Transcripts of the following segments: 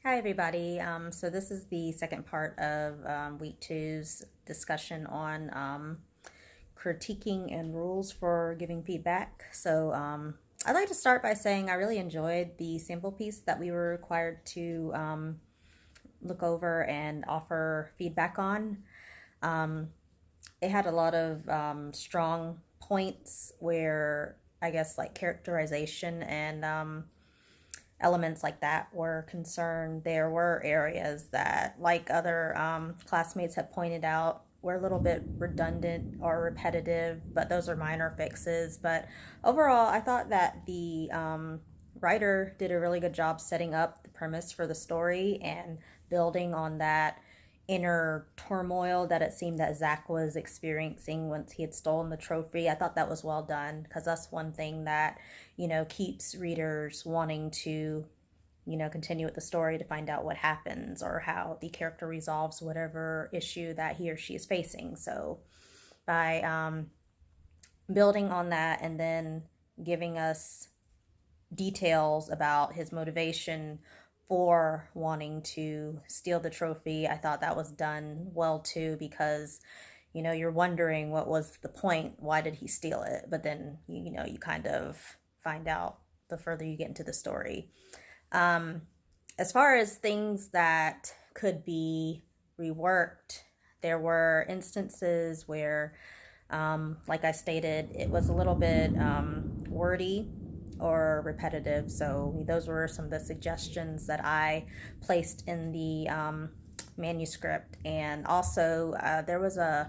Hi, everybody. So this is the second part of week two's discussion on critiquing and rules for giving feedback. I'd like to start by saying I really enjoyed the sample piece that we were required to look over and offer feedback on. Um, it had a lot of strong points where I guess like characterization and elements like that were concerned. There were areas that, like other classmates have pointed out, were a little bit redundant or repetitive, but those are minor fixes. But overall, I thought that the writer did a really good job setting up the premise for the story and building on that inner turmoil that it seemed that Zach was experiencing once he had stolen the trophy. I thought that was well done because that's one thing that, keeps readers wanting to, continue with the story to find out what happens or how the character resolves whatever issue that he or she is facing. So by building on that and then giving us details about his motivation for wanting to steal the trophy, I thought that was done well too, because you're wondering what was the point, why did he steal it, but then you kind of find out the further you get into the story. As far as things that could be reworked, there were instances where like I stated, it was a little bit wordy or repetitive. So those were some of the suggestions that I placed in the manuscript. And also, there was a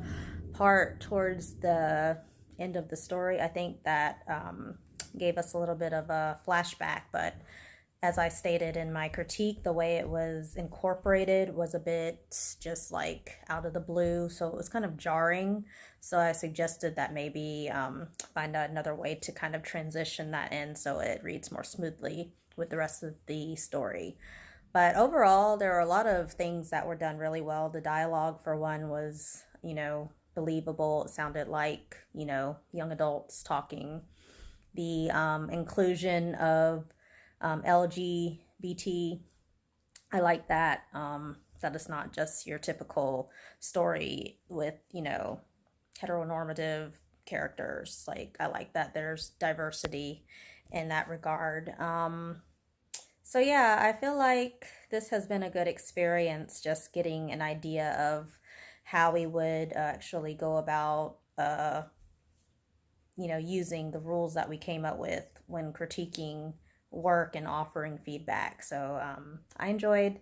part towards the end of the story, I think, that gave us a little bit of a flashback. But as I stated in my critique, the way it was incorporated was a bit just like out of the blue. So it was kind of jarring. So I suggested that maybe find another way to kind of transition that in so it reads more smoothly with the rest of the story. But overall, there are a lot of things that were done really well. The dialogue, for one, was, believable. It sounded like, young adults talking. The inclusion of LGBT, I like that. That it's not just your typical story with, heteronormative characters. Like, I like that there's diversity in that regard. So yeah, I feel like this has been a good experience, just getting an idea of how we would actually go about, using the rules that we came up with when critiquing work and offering feedback. So I enjoyed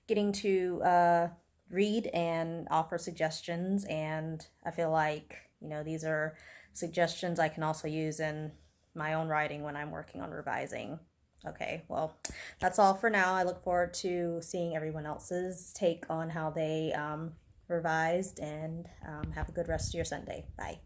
getting to read and offer suggestions, and I feel like, these are suggestions I can also use in my own writing when I'm working on revising. Okay, well, that's all for now. I look forward to seeing everyone else's take on how they revised, and have a good rest of your Sunday. Bye.